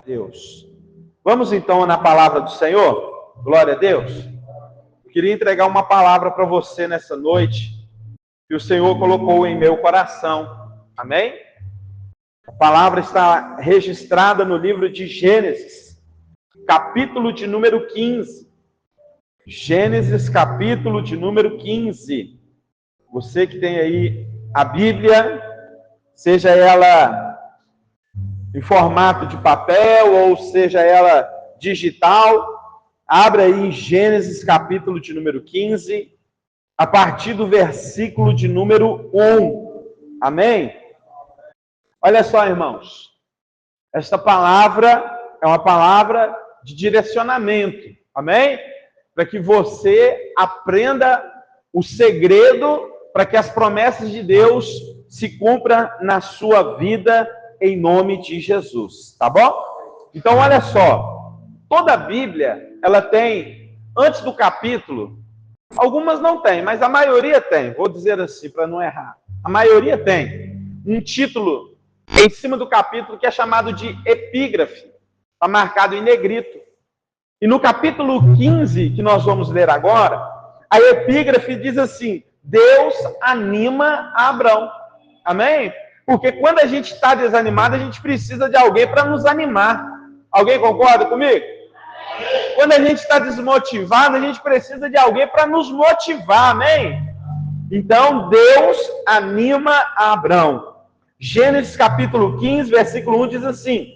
Deus. Vamos então na palavra do Senhor? Glória a Deus. Eu queria entregar uma palavra para você nessa noite, que o Senhor colocou em meu coração. Amém? A palavra está registrada no livro de Gênesis, capítulo de número 15. Gênesis, capítulo de número 15. Você que tem aí a Bíblia, seja ela em formato de papel ou seja ela digital, abra aí em Gênesis, capítulo de número 15, a partir do versículo de número 1. Amém? Olha só, irmãos. Esta palavra é uma palavra de direcionamento. Amém? Para que você aprenda o segredo para que as promessas de Deus se cumpram na sua vida em nome de Jesus. Tá bom? Então, olha só. Toda a Bíblia, ela tem, antes do capítulo, algumas não tem, mas a maioria tem. Vou dizer assim, para não errar. A maioria tem um título em cima do capítulo que é chamado de epígrafe. Está marcado em negrito. E no capítulo 15, que nós vamos ler agora, a epígrafe diz assim: Deus anima a Abrão. Amém? Porque quando a gente está desanimado, a gente precisa de alguém para nos animar. Alguém concorda comigo? Quando a gente está desmotivado, a gente precisa de alguém para nos motivar. Amém? Então, Deus anima a Abrão. Gênesis capítulo 15, versículo 1 diz assim: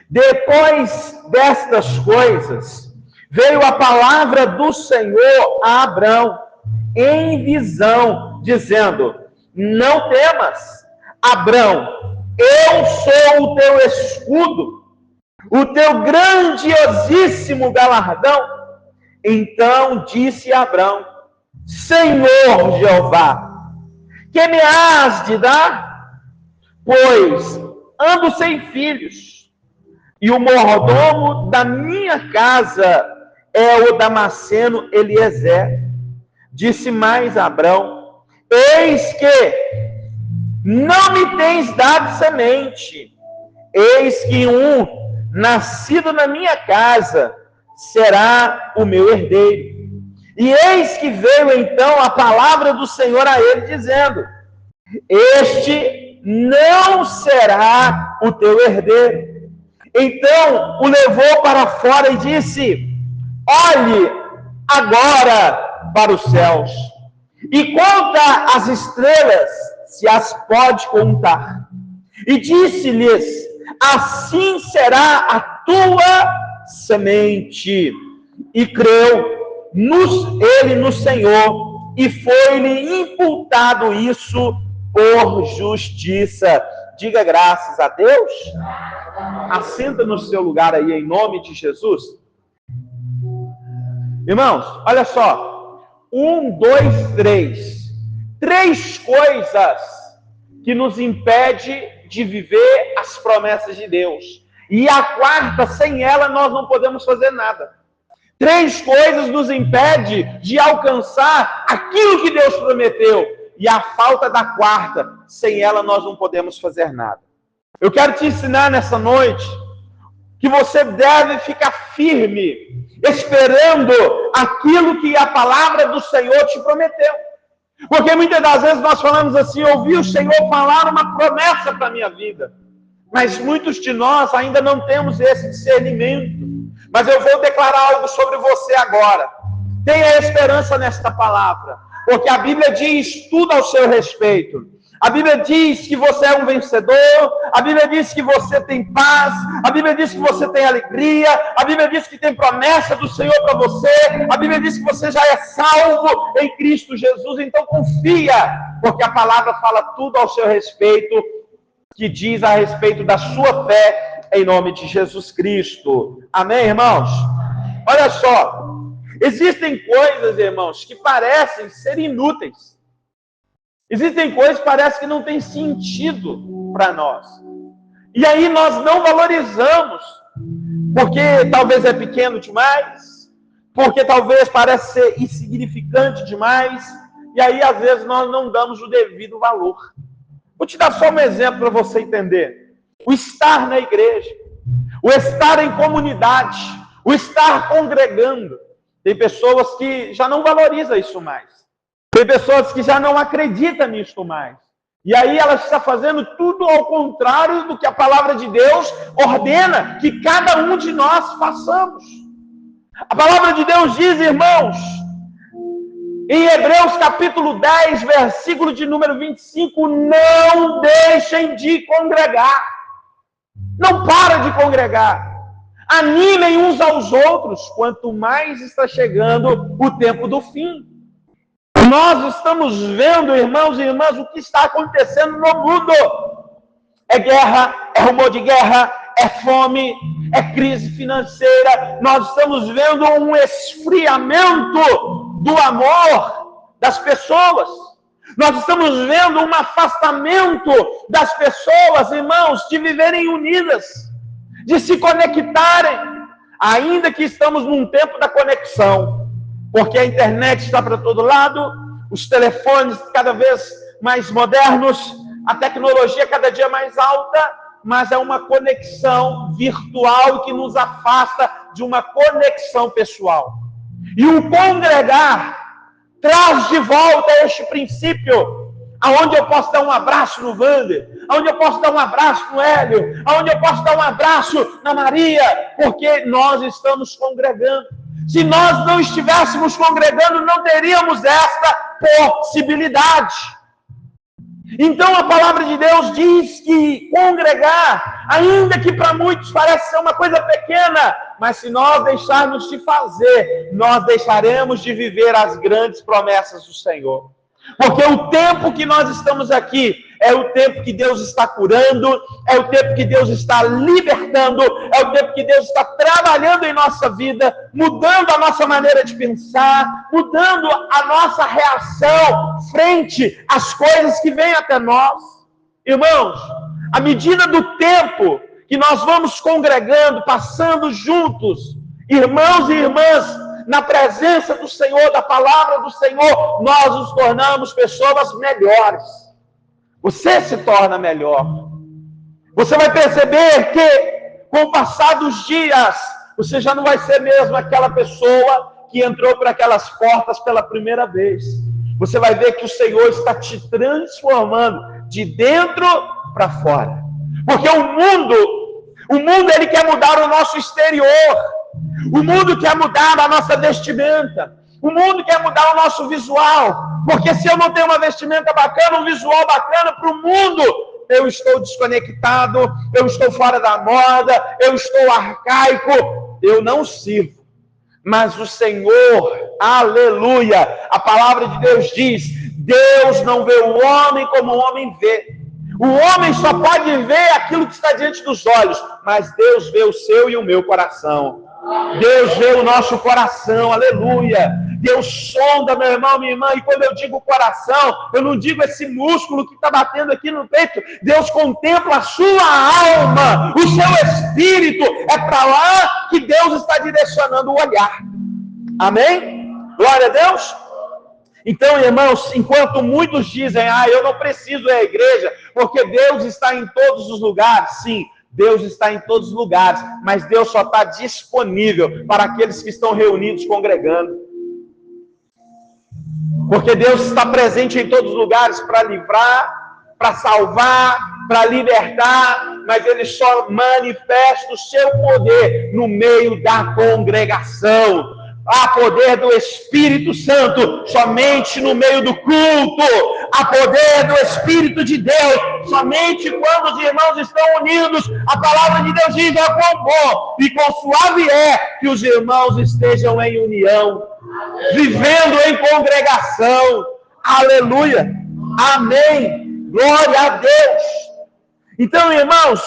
Depois destas coisas, veio a palavra do Senhor a Abrão, em visão, dizendo: Não temas, Abrão, eu sou o teu escudo, o teu grandiosíssimo galardão. Então disse Abrão: Senhor Jeová, que me has de dar? Pois ando sem filhos, e o mordomo da minha casa é o Damasceno Eliezer. Disse mais Abrão: Eis que não me tens dado semente, eis que um nascido na minha casa será o meu herdeiro. E eis que veio então a palavra do Senhor a ele, dizendo: Este não será o teu herdeiro. Então o levou para fora e disse: Olhe agora para os céus e conta as estrelas, se as pode contar. E disse-lhes: Assim será a tua semente. E creu ele no Senhor, e foi-lhe imputado isso por justiça. Diga graças a Deus. Assenta no seu lugar aí, em nome de Jesus. Irmãos, olha só. 1, 2, 3. 3 coisas que nos impede de viver as promessas de Deus. E a quarta, sem ela, nós não podemos fazer nada. 3 coisas nos impede de alcançar aquilo que Deus prometeu. E a falta da quarta, sem ela nós não podemos fazer nada. Eu quero te ensinar nessa noite que você deve ficar firme, esperando aquilo que a palavra do Senhor te prometeu. Porque muitas das vezes nós falamos assim: ouvi o Senhor falar uma promessa para a minha vida. Mas muitos de nós ainda não temos esse discernimento. Mas eu vou declarar algo sobre você agora. Tenha esperança nesta palavra, porque a Bíblia diz tudo ao seu respeito. A Bíblia diz que você é um vencedor, a Bíblia diz que você tem paz, a Bíblia diz que você tem alegria, a Bíblia diz que tem promessa do Senhor para você, a Bíblia diz que você já é salvo em Cristo Jesus. Então confia, porque a palavra fala tudo ao seu respeito, que diz a respeito da sua fé em nome de Jesus Cristo. Amém, irmãos? Olha só, existem coisas, irmãos, que parecem ser inúteis. Existem coisas que parecem que não têm sentido para nós. E aí nós não valorizamos, porque talvez é pequeno demais, porque talvez parece ser insignificante demais, e aí às vezes nós não damos o devido valor. Vou te dar só um exemplo para você entender. O estar na igreja. o estar em comunidade, o estar congregando. Tem pessoas que já não valorizam isso mais. Tem pessoas que já não acreditam nisso mais. E aí ela está fazendo tudo ao contrário do que a palavra de Deus ordena que cada um de nós façamos. A palavra de Deus diz, irmãos, em Hebreus capítulo 10, versículo de número 25, não deixem de congregar. Não para de congregar. Animem uns aos outros, quanto mais está chegando o tempo do fim. Nós estamos vendo, irmãos e irmãs, o que está acontecendo no mundo. É guerra, é rumor de guerra, é fome, é crise financeira. Nós estamos vendo um esfriamento do amor das pessoas. Nós estamos vendo um afastamento das pessoas, irmãos, de viverem unidas, de se conectarem, ainda que estamos num tempo da conexão. Porque a internet está para todo lado, os telefones cada vez mais modernos, a tecnologia cada dia mais alta, mas é uma conexão virtual que nos afasta de uma conexão pessoal. E o congregar traz de volta este princípio, aonde eu posso dar um abraço no Wander, aonde eu posso dar um abraço no Hélio, aonde eu posso dar um abraço na Maria, porque nós estamos congregando. Se nós não estivéssemos congregando, não teríamos esta possibilidade. Então a palavra de Deus diz que congregar, ainda que para muitos parece ser uma coisa pequena, mas se nós deixarmos de fazer, nós deixaremos de viver as grandes promessas do Senhor. Porque o tempo que nós estamos aqui é o tempo que Deus está curando, é o tempo que Deus está libertando, é o tempo que Deus está trabalhando em nossa vida, mudando a nossa maneira de pensar, mudando a nossa reação frente às coisas que vêm até nós. Irmãos, à medida do tempo que nós vamos congregando, passando juntos, irmãos e irmãs, na presença do Senhor, da palavra do Senhor, nós nos tornamos pessoas melhores. Você se torna melhor. Você vai perceber que, com o passar dos dias, você já não vai ser mesmo aquela pessoa que entrou por aquelas portas pela primeira vez. Você vai ver que o Senhor está te transformando de dentro para fora. Porque o mundo ele quer mudar o nosso exterior. O mundo quer mudar a nossa vestimenta. O mundo quer mudar o nosso visual. Porque se eu não tenho uma vestimenta bacana, um visual bacana para o mundo, eu estou desconectado, eu estou fora da moda, eu estou arcaico, eu não sirvo. Mas o Senhor, aleluia, a palavra de Deus diz, Deus não vê o homem como o homem vê. O homem só pode ver aquilo que está diante dos olhos, mas Deus vê o seu e o meu coração. Deus vê o nosso coração, aleluia. Deus sonda, meu irmão, minha irmã, e quando eu digo coração, eu não digo esse músculo que está batendo aqui no peito. Deus contempla a sua alma, o seu espírito. É para lá que Deus está direcionando o olhar. Amém? Glória a Deus. Então, irmãos, enquanto muitos dizem, eu não preciso ir à igreja, porque Deus está em todos os lugares. Sim, Deus está em todos os lugares, mas Deus só está disponível para aqueles que estão reunidos congregando. Porque Deus está presente em todos os lugares para livrar, para salvar, para libertar, mas Ele só manifesta o seu poder no meio da congregação. Há poder do Espírito Santo somente no meio do culto. Há poder do Espírito de Deus somente quando os irmãos estão unidos. A palavra de Deus diz, quão bom e quão suave é que os irmãos estejam em união, vivendo em congregação. Aleluia. Amém. Glória a Deus. Então, irmãos,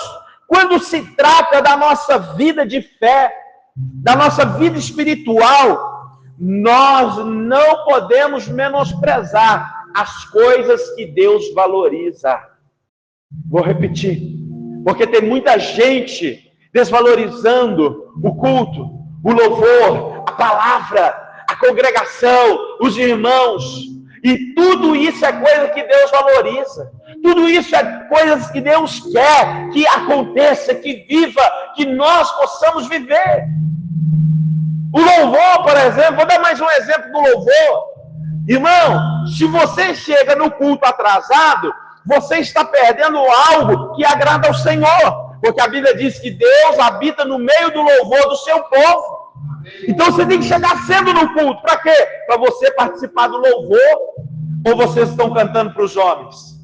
quando se trata da nossa vida de fé, da nossa vida espiritual, nós não podemos menosprezar as coisas que Deus valoriza. Vou repetir, porque tem muita gente desvalorizando o culto, o louvor, a palavra, a congregação, os irmãos, e tudo isso é coisa que Deus valoriza. Tudo isso é coisas que Deus quer que aconteça, que viva, que nós possamos viver. O louvor, por exemplo, vou dar mais um exemplo do louvor. Irmão, se você chega no culto atrasado, você está perdendo algo que agrada ao Senhor. Porque a Bíblia diz que Deus habita no meio do louvor do seu povo. Então você tem que chegar cedo no culto. Para quê? Para você participar do louvor. Ou vocês estão cantando para os homens?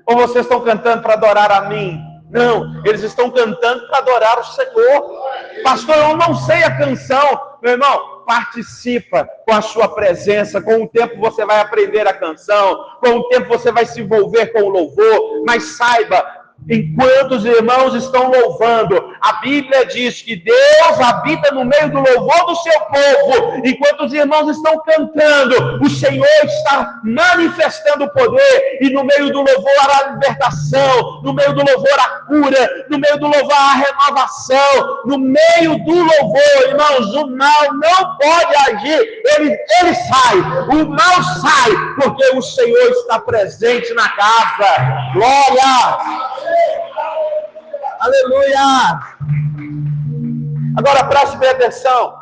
Ou vocês estão cantando para adorar a mim? Não, eles estão cantando para adorar o Senhor. Pastor, eu não sei a canção. Meu irmão, participa com a sua presença. Com o tempo você vai aprender a canção. Com o tempo você vai se envolver com o louvor. Mas saiba, enquanto os irmãos estão louvando, a Bíblia diz que Deus habita no meio do louvor do seu povo. Enquanto os irmãos estão cantando, o Senhor está manifestando o poder. E no meio do louvor há libertação, no meio do louvor há cura, no meio do louvor há renovação. No meio do louvor, irmãos, o mal não pode agir. Ele sai, o mal sai, porque o Senhor está presente na casa. Glória! Aleluia! Agora preste bem atenção.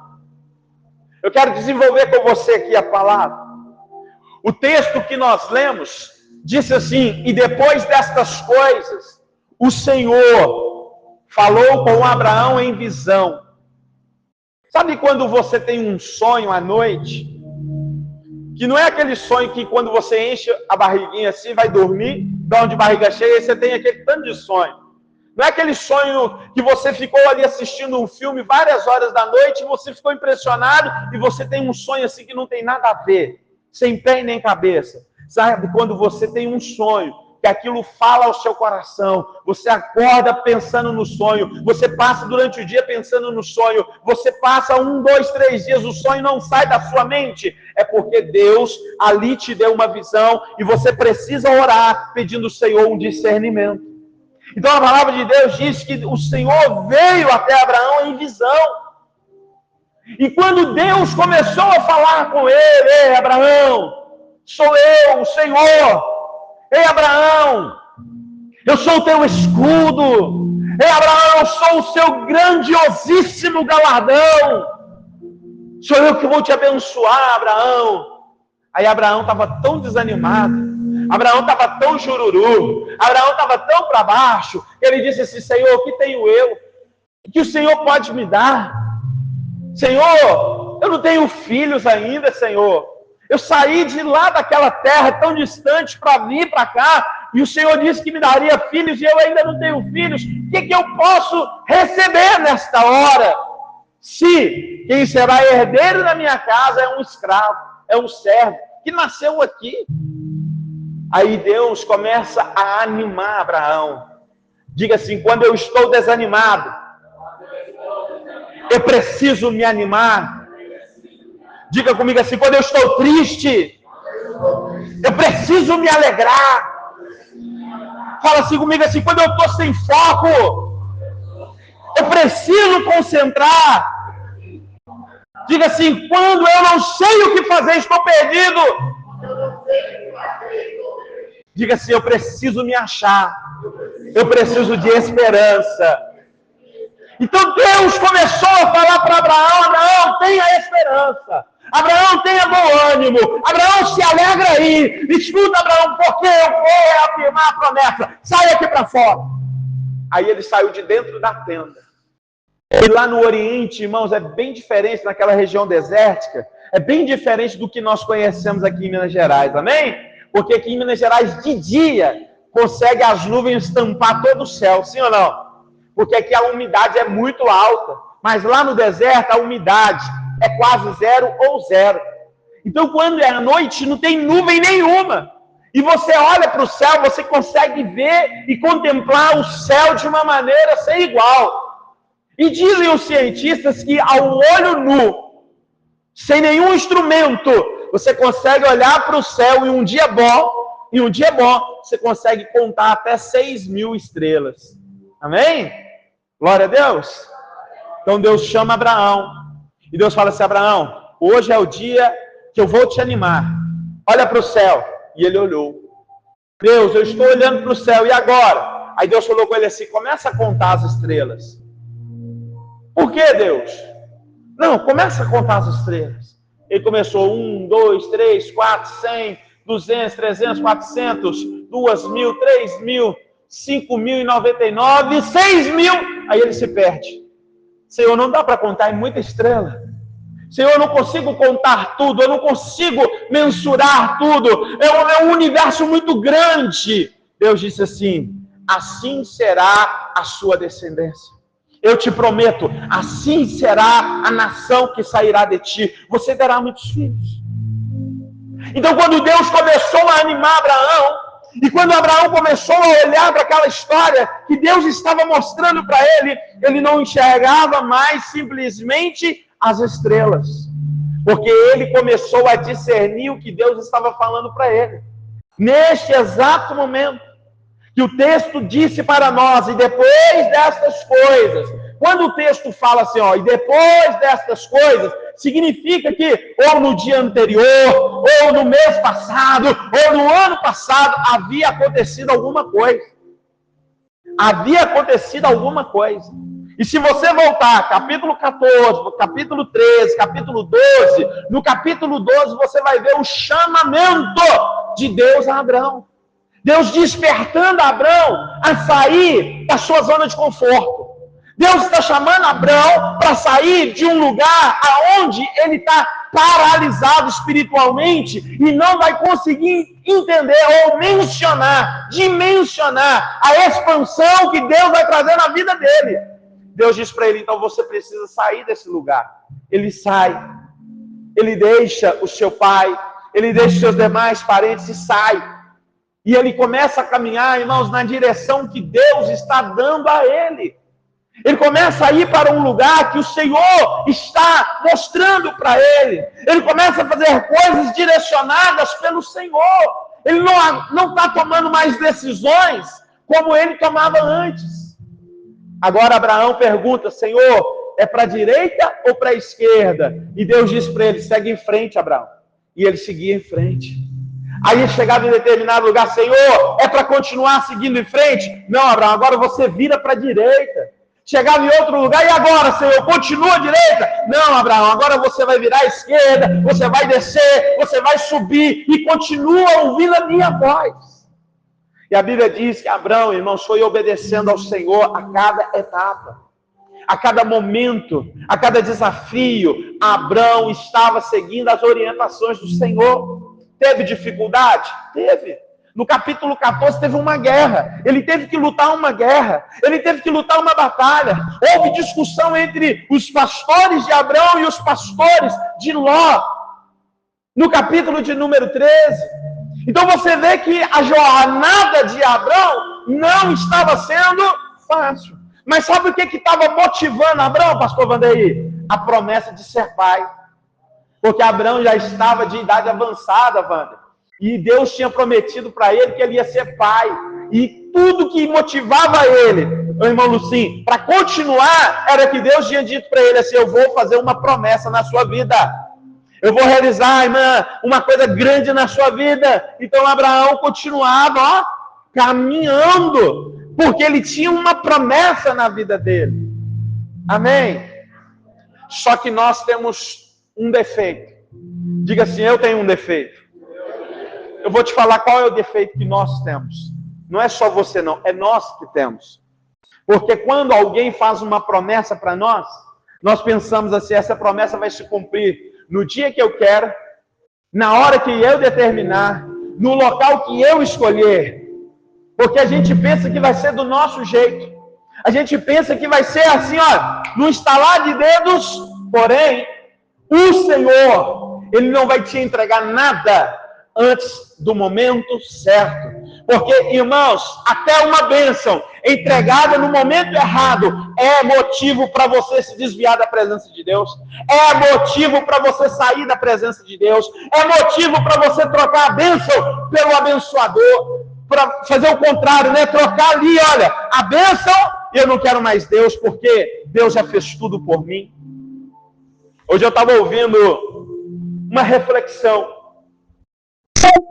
Eu quero desenvolver com você aqui a palavra. O texto que nós lemos disse assim: e depois destas coisas, o Senhor falou com Abraão em visão. Sabe quando você tem um sonho à noite? Que não é aquele sonho que quando você enche a barriguinha assim, vai dormir, dá de barriga cheia, e você tem aquele tanto de sonho. Não é aquele sonho que você ficou ali assistindo um filme várias horas da noite, e você ficou impressionado, e você tem um sonho assim que não tem nada a ver, sem pé e nem cabeça. Sabe quando você tem um sonho, que aquilo fala ao seu coração, você acorda pensando no sonho, você passa durante o dia pensando no sonho, você passa 1, 2, 3 dias, o sonho não sai da sua mente, é porque Deus ali te deu uma visão, e você precisa orar, pedindo ao Senhor um discernimento. Então a palavra de Deus diz que o Senhor veio até Abraão em visão. E quando Deus começou a falar com ele: ei, Abraão, sou eu, o Senhor. Ei, Abraão, eu sou o teu escudo. Ei, Abraão, eu sou o seu grandiosíssimo galardão. Sou eu que vou te abençoar, Abraão. Aí Abraão estava tão desanimado. Abraão estava tão chururu, Abraão estava tão para baixo, ele disse assim: Senhor, o que tenho eu? O que o Senhor pode me dar? Senhor, eu não tenho filhos ainda, Senhor. Eu saí de lá daquela terra tão distante para vir para cá, e o Senhor disse que me daria filhos, e eu ainda não tenho filhos. O que eu posso receber nesta hora? Se quem será herdeiro da minha casa é um escravo, é um servo, que nasceu aqui. Aí Deus começa a animar Abraão. Diga assim: quando eu estou desanimado, eu preciso me animar. Diga comigo assim: quando eu estou triste, eu preciso me alegrar. Fala assim comigo assim: quando eu estou sem foco, eu preciso concentrar. Diga assim: quando eu não sei o que fazer, estou perdido. Diga assim: eu preciso me achar. Eu preciso de esperança. Então Deus começou a falar para Abraão: Abraão, tenha esperança. Abraão, tenha bom ânimo. Abraão, se alegra aí. Escuta, Abraão, porque eu vou reafirmar a promessa. Sai aqui para fora. Aí ele saiu de dentro da tenda. E lá no Oriente, irmãos, é bem diferente, naquela região desértica. É bem diferente do que nós conhecemos aqui em Minas Gerais, amém? Porque aqui em Minas Gerais, de dia, consegue as nuvens tampar todo o céu, sim ou não? Porque aqui a umidade é muito alta. Mas lá no deserto, a umidade é quase 0 ou 0. Então, quando é à noite, não tem nuvem nenhuma. E você olha para o céu, você consegue ver e contemplar o céu de uma maneira sem igual. E dizem os cientistas que ao olho nu, sem nenhum instrumento, você consegue olhar para o céu e um dia bom, você consegue contar até 6.000 estrelas. Amém? Glória a Deus. Então Deus chama Abraão. E Deus fala assim: Abraão, hoje é o dia que eu vou te animar. Olha para o céu. E ele olhou. Deus, eu estou olhando para o céu, e agora? Aí Deus falou com ele assim, começa a contar as estrelas. Por que, Deus? Não, começa a contar as estrelas. Ele começou 1, 2, 3, 4, 100, 200, 300, 400, 2.000, 3.000, 5.099, 6.000. Aí ele se perde. Senhor, não dá para contar, é muita estrela. Senhor, eu não consigo contar tudo, eu não consigo mensurar tudo. É um universo muito grande. Deus disse assim, assim será a sua descendência. Eu te prometo, assim será a nação que sairá de ti. Você terá muitos filhos. Então, quando Deus começou a animar Abraão, e quando Abraão começou a olhar para aquela história que Deus estava mostrando para ele, ele não enxergava mais simplesmente as estrelas. Porque ele começou a discernir o que Deus estava falando para ele. Neste exato momento, que o texto disse para nós, e depois destas coisas, quando o texto fala assim, ó, e depois destas coisas, significa que ou no dia anterior, ou no mês passado, ou no ano passado, havia acontecido alguma coisa. Havia acontecido alguma coisa. E se você voltar, capítulo 14, capítulo 13, capítulo 12, no capítulo 12 você vai ver o chamamento de Deus a Abraão. Deus despertando Abraão a sair da sua zona de conforto. Deus está chamando Abraão para sair de um lugar aonde ele está paralisado espiritualmente e não vai conseguir entender ou dimensionar a expansão que Deus vai trazer na vida dele. Deus diz para ele, então você precisa sair desse lugar. Ele sai, ele deixa o seu pai, ele deixa os seus demais parentes e sai. E ele começa a caminhar, irmãos, na direção que Deus está dando a ele. Ele começa a ir para um lugar que o Senhor está mostrando para ele. Ele começa a fazer coisas direcionadas pelo Senhor. Ele não está tomando mais decisões como ele tomava antes. Agora Abraão pergunta, Senhor, é para a direita ou para a esquerda? E Deus diz para ele, segue em frente, Abraão. E ele seguia em frente. Aí chegava em determinado lugar, Senhor, é para continuar seguindo em frente? Não, Abraão, agora você vira para a direita. Chegava em outro lugar, e agora, Senhor, continua à direita? Não, Abraão, agora você vai virar à esquerda, você vai descer, você vai subir, e continua ouvindo a minha voz. E a Bíblia diz que Abraão, irmãos, foi obedecendo ao Senhor a cada etapa, a cada momento, a cada desafio. Abraão estava seguindo as orientações do Senhor. Teve dificuldade? Teve. No capítulo 14 teve uma guerra. Ele teve que lutar uma guerra. Ele teve que lutar uma batalha. Houve discussão entre os pastores de Abraão e os pastores de Ló. No capítulo de número 13. Então você vê que a jornada de Abraão não estava sendo fácil. Mas sabe o que estava motivando Abraão, pastor Vandeir? A promessa de ser pai. Porque Abraão já estava de idade avançada, Wander. E Deus tinha prometido para ele que ele ia ser pai. E tudo que motivava ele, o irmão Lucim, para continuar, era que Deus tinha dito para ele assim, eu vou fazer uma promessa na sua vida. Eu vou realizar, irmã, uma coisa grande na sua vida. Então Abraão continuava, ó, caminhando, porque ele tinha uma promessa na vida dele. Amém? Só que nós temos um defeito. Diga assim, eu tenho um defeito. Eu vou te falar qual é o defeito que nós temos. Não é só você não, é nós que temos. Porque quando alguém faz uma promessa para nós pensamos assim, essa promessa vai se cumprir no dia que eu quero, na hora que eu determinar, no local que eu escolher. Porque a gente pensa que vai ser do nosso jeito. A gente pensa que vai ser assim, ó, no estalar de dedos. Porém, o Senhor, Ele não vai te entregar nada antes do momento certo. Porque, irmãos, até uma bênção entregada no momento errado é motivo para você se desviar da presença de Deus. É motivo para você sair da presença de Deus. É motivo para você trocar a bênção pelo abençoador. Para fazer o contrário, né? Trocar ali, olha, a bênção, eu não quero mais Deus, porque Deus já fez tudo por mim. Hoje eu estava ouvindo uma reflexão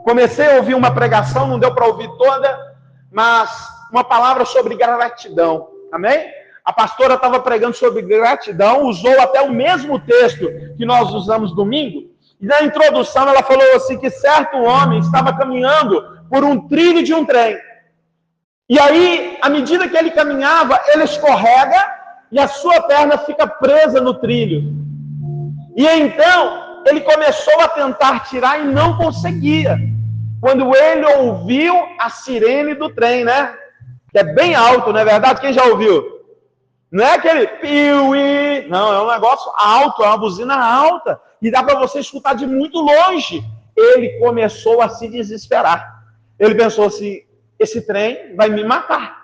Comecei a ouvir uma pregação, não deu para ouvir toda, mas uma palavra sobre gratidão. Amém? A pastora estava pregando sobre gratidão, usou até o mesmo texto que nós usamos domingo. E na introdução ela falou assim que certo homem estava caminhando por um trilho de um trem. E aí, à medida que ele caminhava, ele escorrega e a sua perna fica presa no trilho. E então, ele começou a tentar tirar e não conseguia. Quando ele ouviu a sirene do trem, né? Que é bem alto, não é verdade? Quem já ouviu? Não é aquele piuí, não, é um negócio alto, é uma buzina alta. E dá para você escutar de muito longe. Ele começou a se desesperar. Ele pensou assim, esse trem vai me matar.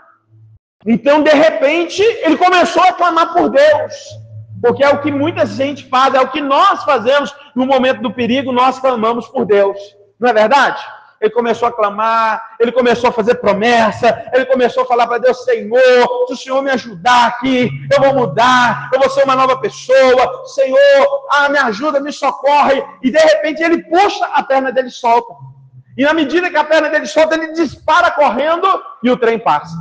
Então, de repente, ele começou a clamar por Deus. Porque é o que muita gente faz, é o que nós fazemos no momento do perigo, nós clamamos por Deus. Não é verdade? Ele começou a clamar, ele começou a fazer promessa, ele começou a falar para Deus, Senhor, se o Senhor me ajudar aqui, eu vou mudar, eu vou ser uma nova pessoa, Senhor, me ajuda, me socorre. E de repente ele puxa, a perna dele solta. E na medida que a perna dele solta, ele dispara correndo e o trem passa.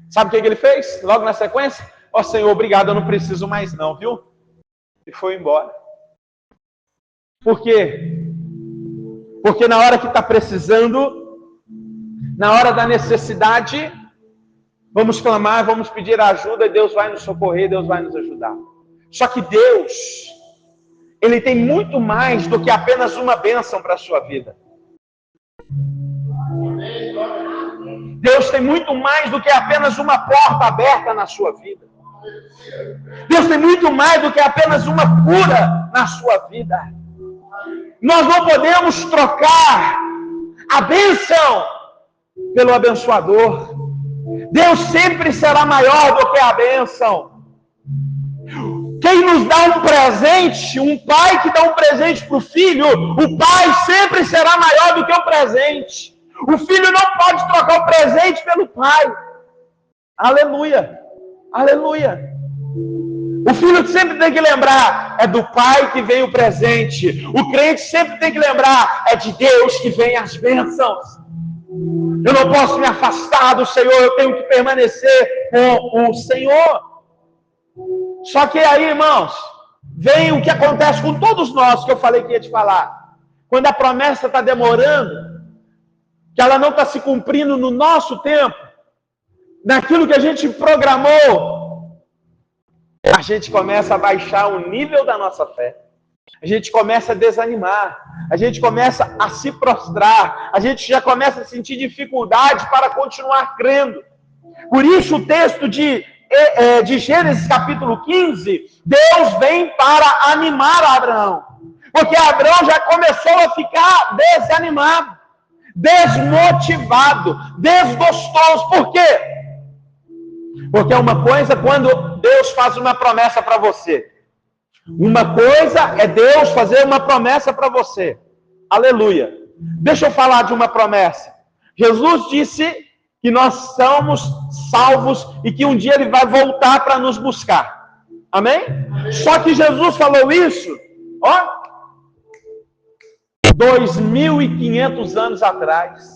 Sabe o que ele fez? Logo na sequência, Senhor, obrigado, eu não preciso mais não, viu? E foi embora. Por quê? Porque na hora que está precisando, na hora da necessidade, vamos clamar, vamos pedir ajuda, e Deus vai nos socorrer, Deus vai nos ajudar. Só que Deus, Ele tem muito mais do que apenas uma bênção para a sua vida. Deus tem muito mais do que apenas uma porta aberta na sua vida. Deus tem muito mais do que apenas uma cura na sua vida. Nós não podemos trocar a bênção pelo abençoador. Deus sempre será maior do que a bênção. Quem nos dá um presente, um pai que dá um presente para o filho, o pai sempre será maior do que o presente. O filho não pode trocar o presente pelo pai. Aleluia, aleluia. O filho sempre tem que lembrar, é do pai que vem o presente. O crente sempre tem que lembrar, é de Deus que vem as bênçãos. Eu não posso me afastar do Senhor, eu tenho que permanecer com o Senhor. Só que aí, irmãos, vem o que acontece com todos nós, que eu falei que ia te falar. Quando a promessa está demorando, que ela não está se cumprindo no nosso tempo, naquilo que a gente programou, a gente começa a baixar o nível da nossa fé. A gente começa a desanimar. A gente começa a se prostrar. A gente já começa a sentir dificuldade para continuar crendo. Por isso o texto de Gênesis capítulo 15, Deus vem para animar Abraão. Porque Abraão já começou a ficar desanimado, desmotivado, desgostoso. Por quê? Porque é uma coisa quando Deus faz uma promessa para você. Uma coisa é Deus fazer uma promessa para você. Aleluia. Deixa eu falar de uma promessa. Jesus disse que nós somos salvos e que um dia Ele vai voltar para nos buscar. Amém? Só que Jesus falou isso, 2.500 anos atrás.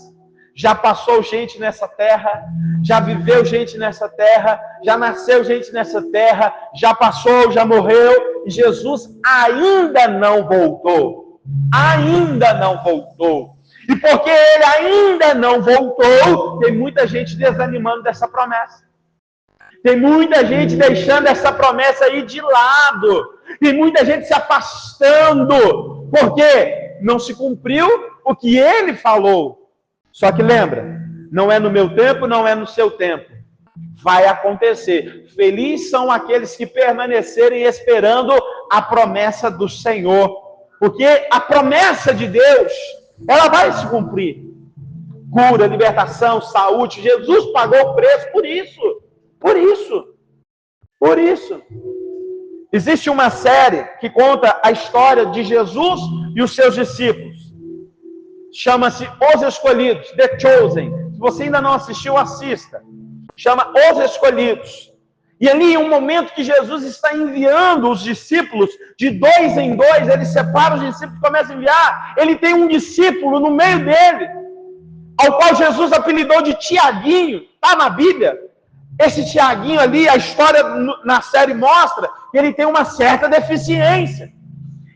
Já passou gente nessa terra, já viveu gente nessa terra, já nasceu gente nessa terra, já passou, já morreu, e Jesus ainda não voltou. Ainda não voltou. E porque Ele ainda não voltou, tem muita gente desanimando dessa promessa. Tem muita gente deixando essa promessa aí de lado. Tem muita gente se afastando, porque não se cumpriu o que Ele falou. Só que lembra, não é no meu tempo, não é no seu tempo. Vai acontecer. Felizes são aqueles que permanecerem esperando a promessa do Senhor. Porque a promessa de Deus, ela vai se cumprir. Cura, libertação, saúde. Jesus pagou o preço por isso. Por isso. Por isso. Existe uma série que conta a história de Jesus e os seus discípulos. Chama-se Os Escolhidos, The Chosen. Se você ainda não assistiu, assista. Chama Os Escolhidos. E ali, em um momento que Jesus está enviando os discípulos, de 2 em 2, ele separa os discípulos e começa a enviar. Ele tem um discípulo no meio dele, ao qual Jesus apelidou de Tiaguinho, está na Bíblia. Esse Tiaguinho ali, a história na série mostra que ele tem uma certa deficiência,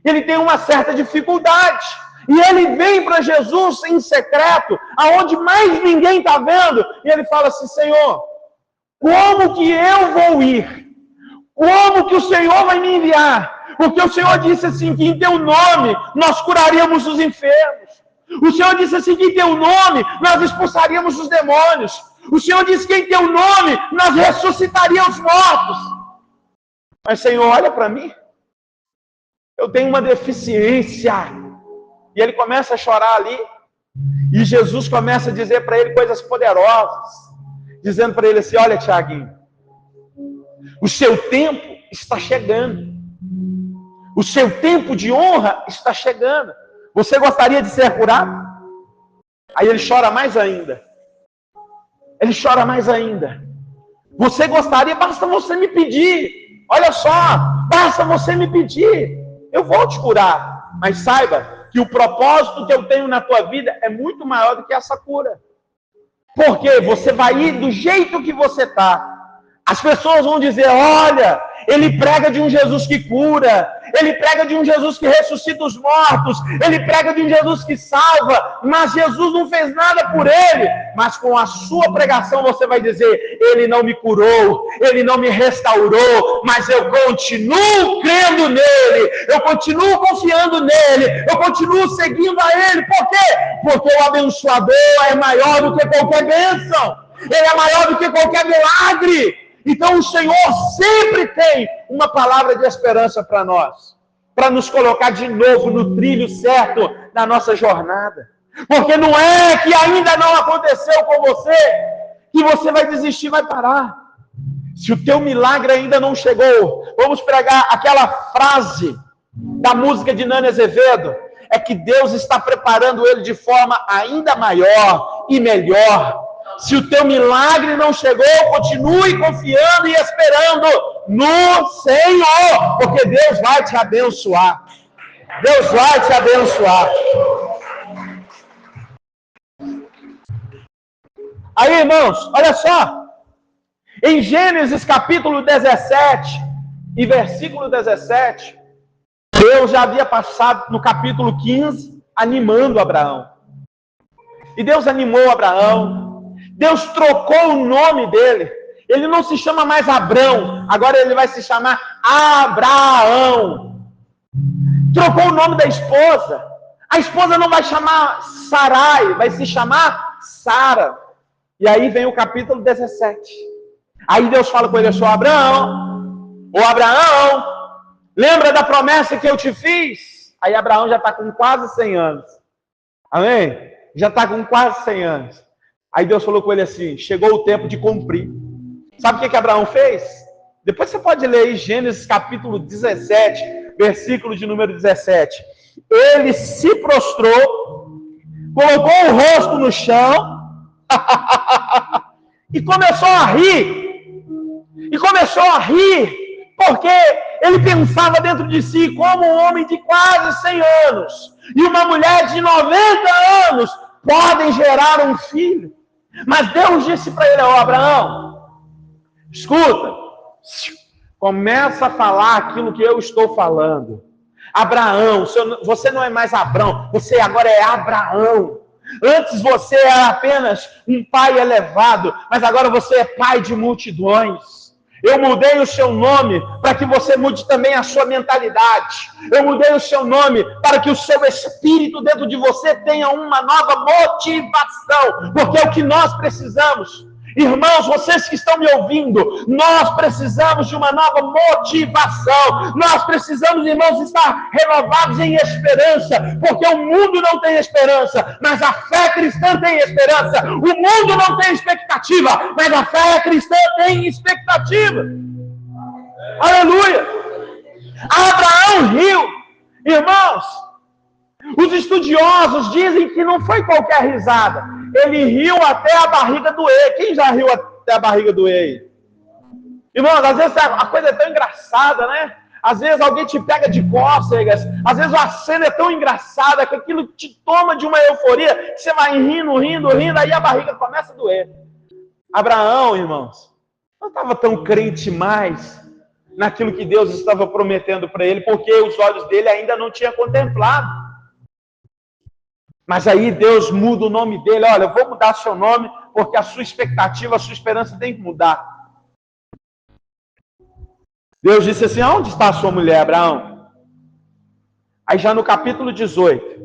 ele tem uma certa dificuldade. E ele vem para Jesus em secreto, aonde mais ninguém está vendo, e ele fala assim: Senhor, como que eu vou ir? Como que o Senhor vai me enviar? Porque o Senhor disse assim, que em teu nome nós curaríamos os enfermos. O Senhor disse assim, que em teu nome nós expulsaríamos os demônios. O Senhor disse que em teu nome nós ressuscitaríamos os mortos. Mas, Senhor, olha para mim. Eu tenho uma deficiência. E ele começa a chorar ali. E Jesus começa a dizer para ele coisas poderosas. Dizendo para ele assim: olha, Tiaguinho, o seu tempo está chegando. O seu tempo de honra está chegando. Você gostaria de ser curado? Aí ele chora mais ainda. Ele chora mais ainda. Você gostaria? Basta você me pedir. Olha só, basta você me pedir. Eu vou te curar. Mas saiba que o propósito que eu tenho na tua vida é muito maior do que essa cura. Porque você vai ir do jeito que você está. As pessoas vão dizer: olha, ele prega de um Jesus que cura, ele prega de um Jesus que ressuscita os mortos, ele prega de um Jesus que salva, mas Jesus não fez nada por ele. Mas com a sua pregação você vai dizer: ele não me curou, ele não me restaurou, mas eu continuo crendo nele, eu continuo confiando nele, eu continuo seguindo a ele. Por quê? Porque o abençoador é maior do que qualquer bênção, ele é maior do que qualquer milagre. Então o Senhor sempre tem uma palavra de esperança para nós, para nos colocar de novo no trilho certo na nossa jornada. Porque não é que ainda não aconteceu com você, que você vai desistir, vai parar. Se o teu milagre ainda não chegou, vamos pregar aquela frase da música de Nani Azevedo, é que Deus está preparando ele de forma ainda maior e melhor. Se o teu milagre não chegou, continue confiando e esperando no Senhor, porque Deus vai te abençoar. Deus vai te abençoar. Aí, irmãos, olha só. Em Gênesis capítulo 17 e versículo 17, Deus já havia passado no capítulo 15 animando Abraão. E Deus animou Abraão. Deus trocou o nome dele. Ele não se chama mais Abrão, agora ele vai se chamar Abraão. Trocou o nome da esposa. A esposa não vai chamar Sarai, vai se chamar Sara. E aí vem o capítulo 17. Aí Deus fala com ele: eu sou Abraão, lembra da promessa que eu te fiz? Aí Abraão já está com quase 100 anos. Amém? Já está com quase 100 anos. Aí Deus falou com ele assim: chegou o tempo de cumprir. Sabe o que Abraão fez? Depois você pode ler aí Gênesis capítulo 17, versículo de número 17. Ele se prostrou, colocou o rosto no chão e começou a rir. Porque ele pensava dentro de si como um homem de quase 100 anos e uma mulher de 90 anos podem gerar um filho. Mas Deus disse para ele: ó, Abraão, escuta, começa a falar aquilo que eu estou falando. Abraão, você não é mais Abrão, você agora é Abraão. Antes você era apenas um pai elevado, mas agora você é pai de multidões. Eu mudei o seu nome para que você mude também a sua mentalidade. Eu mudei o seu nome para que o seu espírito dentro de você tenha uma nova motivação. Porque é o que nós precisamos. Irmãos, vocês que estão me ouvindo, nós precisamos de uma nova motivação. Nós precisamos, irmãos, estar renovados em esperança, porque o mundo não tem esperança, mas a fé cristã tem esperança. O mundo não tem expectativa, mas a fé cristã tem expectativa. Aleluia! Abraão riu. Irmãos, os estudiosos dizem que não foi qualquer risada. Ele riu até a barriga doer. Quem já riu até a barriga doer? Irmãos, às vezes a coisa é tão engraçada, né? Às vezes alguém te pega de cócegas, às vezes a cena é tão engraçada que aquilo te toma de uma euforia, que você vai rindo, aí a barriga começa a doer. Abraão, irmãos, não estava tão crente mais naquilo que Deus estava prometendo para ele, porque os olhos dele ainda não tinham contemplado. Mas aí Deus muda o nome dele. Olha, eu vou mudar seu nome, porque a sua expectativa, a sua esperança tem que mudar. Deus disse assim, onde está a sua mulher, Abraão? Aí já no capítulo 18,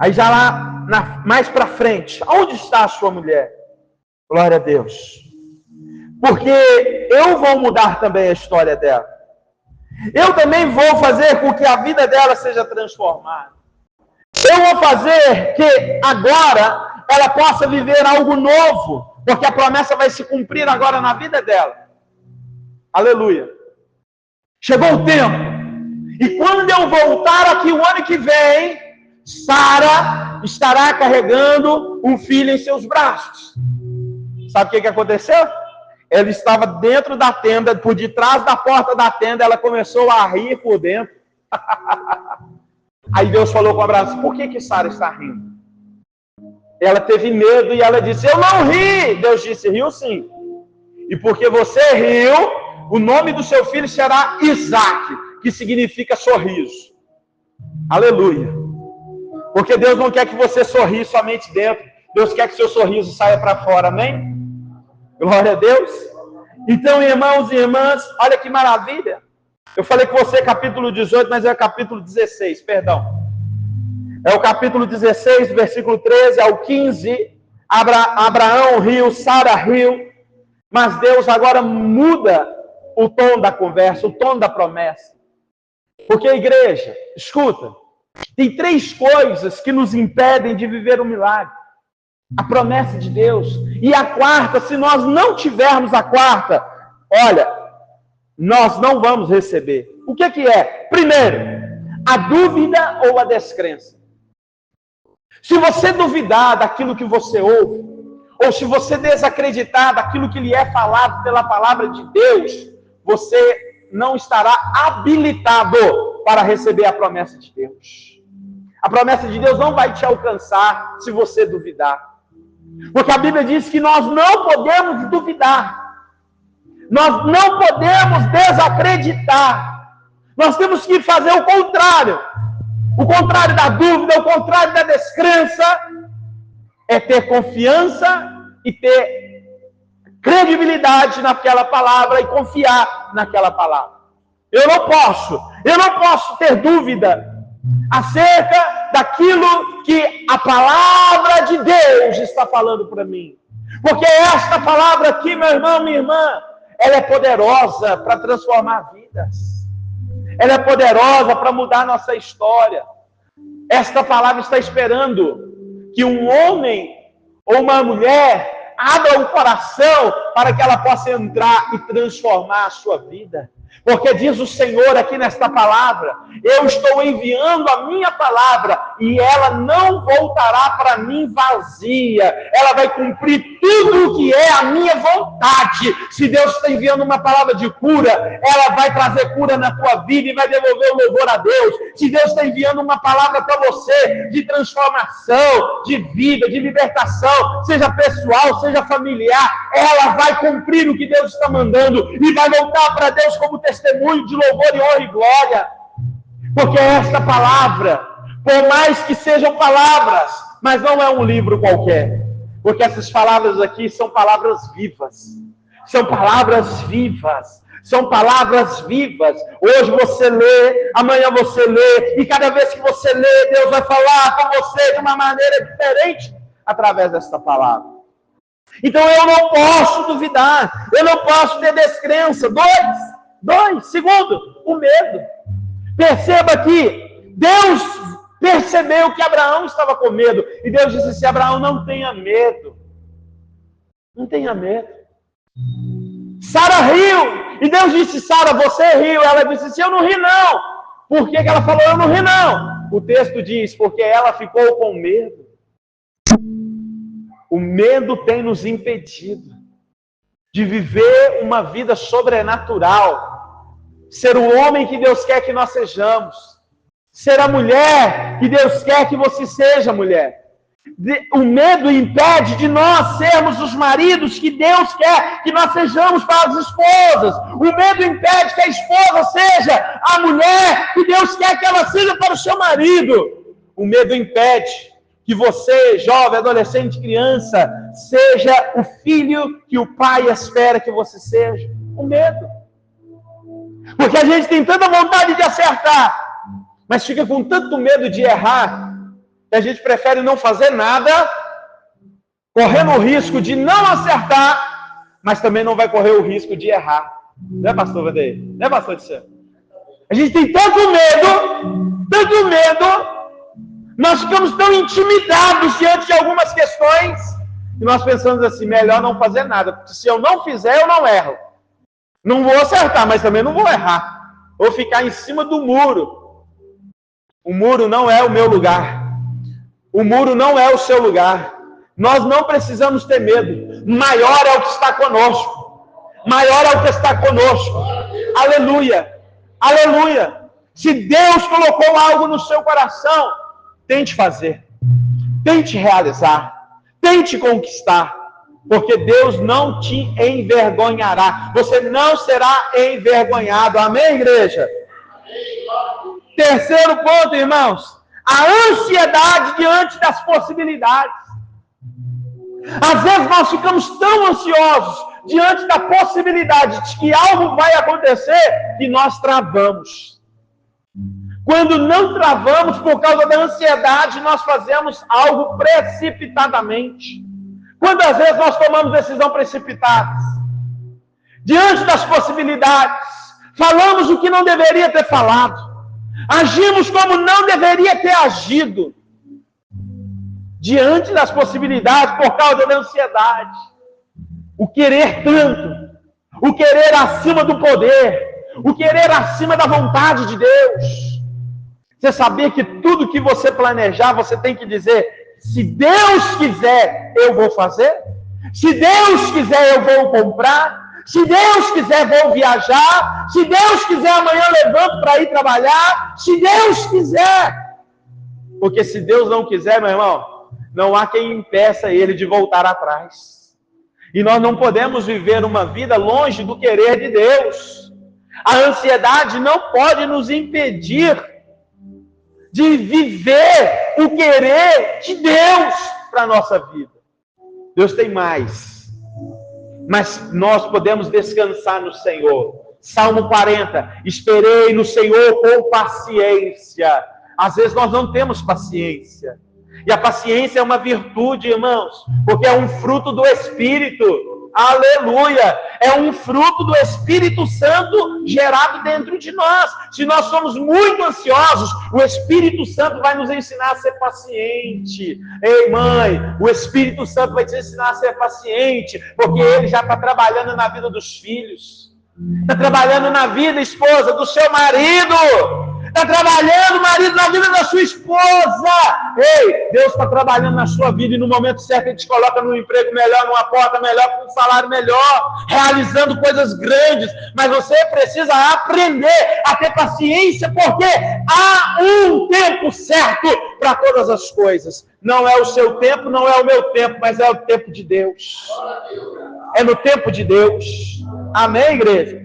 aí já lá mais para frente, onde está a sua mulher? Glória a Deus. Porque eu vou mudar também a história dela. Eu também vou fazer com que a vida dela seja transformada. Eu vou fazer que agora ela possa viver algo novo, porque a promessa vai se cumprir agora na vida dela. Aleluia. Chegou o tempo. E quando eu voltar aqui o ano que vem, Sara estará carregando um filho em seus braços. Sabe o que aconteceu? Ela estava dentro da tenda, por detrás da porta da tenda, ela começou a rir por dentro. Aí Deus falou com Abraão, por que Sara está rindo? Ela teve medo e ela disse, eu não ri. Deus disse, riu sim. E porque você riu, o nome do seu filho será Isaac, que significa sorriso. Aleluia. Porque Deus não quer que você sorri somente dentro. Deus quer que seu sorriso saia para fora, amém? Glória a Deus. Então, irmãos e irmãs, olha que maravilha. Eu falei com você capítulo 18, mas é o capítulo 16, perdão. É o capítulo 16, versículo 13 ao 15. Abraão riu, Sara riu. Mas Deus agora muda o tom da conversa, o tom da promessa. Porque a igreja, escuta, tem 3 coisas que nos impedem de viver um milagre. A promessa de Deus. E a quarta, se nós não tivermos a quarta, olha, nós não vamos receber. O que é? Primeiro, a dúvida ou a descrença. Se você duvidar daquilo que você ouve, ou se você desacreditar daquilo que lhe é falado pela palavra de Deus, você não estará habilitado para receber a promessa de Deus. A promessa de Deus não vai te alcançar se você duvidar. Porque a Bíblia diz que nós não podemos duvidar. Nós não podemos desacreditar. Nós temos que fazer o contrário. O contrário da dúvida, o contrário da descrença, é ter confiança e ter credibilidade naquela palavra e confiar naquela palavra. Eu não posso ter dúvida acerca daquilo que a palavra de Deus está falando para mim. Porque esta palavra aqui, meu irmão, minha irmã, ela é poderosa para transformar vidas. Ela é poderosa para mudar nossa história. Esta palavra está esperando que um homem ou uma mulher abra o coração para que ela possa entrar e transformar a sua vida. Porque diz o Senhor aqui nesta palavra, eu estou enviando a minha palavra e ela não voltará para mim vazia. Ela vai cumprir tudo o que é a minha vontade. Se Deus está enviando uma palavra de cura, ela vai trazer cura na tua vida e vai devolver o louvor a Deus. Se Deus está enviando uma palavra para você de transformação, de vida, de libertação, seja pessoal, seja familiar, ela vai cumprir o que Deus está mandando e vai voltar para Deus como testemunho de louvor e honra e glória. Porque esta palavra, por mais que sejam palavras, mas não é um livro qualquer. Porque essas palavras aqui são palavras vivas. São palavras vivas. São palavras vivas. Hoje você lê, amanhã você lê, e cada vez que você lê, Deus vai falar com você de uma maneira diferente através desta palavra. Então eu não posso duvidar, eu não posso ter descrença. Segundo, o medo. Perceba que Deus percebeu que Abraão estava com medo. E Deus disse assim, Abraão, não tenha medo. Não tenha medo. Sara riu. E Deus disse, Sara, você riu. Ela disse assim, eu não ri não. Por que ela falou, eu não ri não? O texto diz, porque ela ficou com medo. O medo tem nos impedido de viver uma vida sobrenatural, ser o homem que Deus quer que nós sejamos, ser a mulher que Deus quer que você seja, mulher. O medo impede de nós sermos os maridos que Deus quer que nós sejamos para as esposas. O medo impede que a esposa seja a mulher que Deus quer que ela seja para o seu marido. O medo impede que você, jovem, adolescente, criança, seja o filho que o pai espera que você seja. O medo. Porque a gente tem tanta vontade de acertar, mas fica com tanto medo de errar, que a gente prefere não fazer nada, correndo o risco de não acertar, mas também não vai correr o risco de errar. Não é, pastor Vandeir? Não é, pastor de céu? A gente tem tanto medo, nós ficamos tão intimidados diante de algumas questões, e nós pensamos assim, melhor não fazer nada, porque se eu não fizer, eu não erro. Não vou acertar, mas também não vou errar. Vou ficar em cima do muro. O muro não é o meu lugar. O muro não é o seu lugar. Nós não precisamos ter medo. Maior é o que está conosco. Maior é o que está conosco. Aleluia. Aleluia. Se Deus colocou algo no seu coração, tente fazer. Tente realizar. Tente conquistar. Porque Deus não te envergonhará. Você não será envergonhado. Amém, igreja? Terceiro ponto, irmãos. A ansiedade diante das possibilidades. Às vezes nós ficamos tão ansiosos diante da possibilidade de que algo vai acontecer que nós travamos. Quando não travamos por causa da ansiedade, nós fazemos algo precipitadamente. Quantas vezes nós tomamos decisão precipitada? Diante das possibilidades, falamos o que não deveria ter falado. Agimos como não deveria ter agido. Diante das possibilidades, por causa da ansiedade. O querer tanto. O querer acima do poder. O querer acima da vontade de Deus. Você sabia que tudo que você planejar, você tem que dizer, se Deus quiser, eu vou fazer. Se Deus quiser, eu vou comprar. Se Deus quiser, vou viajar. Se Deus quiser, amanhã levanto para ir trabalhar. Se Deus quiser. Porque se Deus não quiser, meu irmão, não há quem impeça ele de voltar atrás. E nós não podemos viver uma vida longe do querer de Deus. A ansiedade não pode nos impedir de viver o querer de Deus para a nossa vida. Deus tem mais. Mas nós podemos descansar no Senhor. Salmo 40. Esperei no Senhor com paciência. Às vezes nós não temos paciência. E a paciência é uma virtude, irmãos. Porque é um fruto do Espírito. Aleluia! É um fruto do Espírito Santo gerado dentro de nós. Se nós somos muito ansiosos, o Espírito Santo vai nos ensinar a ser paciente. Ei, mãe, o Espírito Santo vai te ensinar a ser paciente, porque ele já está trabalhando na vida dos filhos. Está trabalhando na vida, esposa, do seu marido. Está trabalhando, marido, na vida da sua esposa. Ei, Deus está trabalhando na sua vida e no momento certo Ele te coloca num emprego melhor, numa porta melhor, com um salário melhor, realizando coisas grandes. Mas você precisa aprender a ter paciência, porque há um tempo certo para todas as coisas. Não é o seu tempo, não é o meu tempo, mas é o tempo de Deus. É no tempo de Deus. Amém, igreja?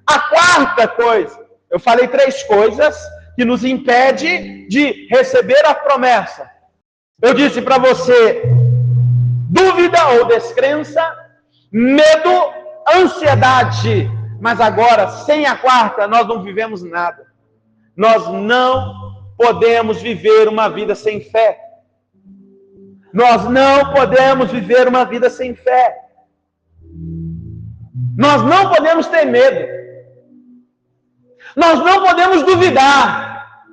A quarta coisa. Eu falei 3 coisas que nos impedem de receber a promessa. Eu disse para você, dúvida ou descrença, medo, ansiedade. Mas agora, sem a quarta, nós não vivemos nada. Nós não podemos viver uma vida sem fé. Nós não podemos viver uma vida sem fé. Nós não podemos ter medo. Nós não podemos duvidar.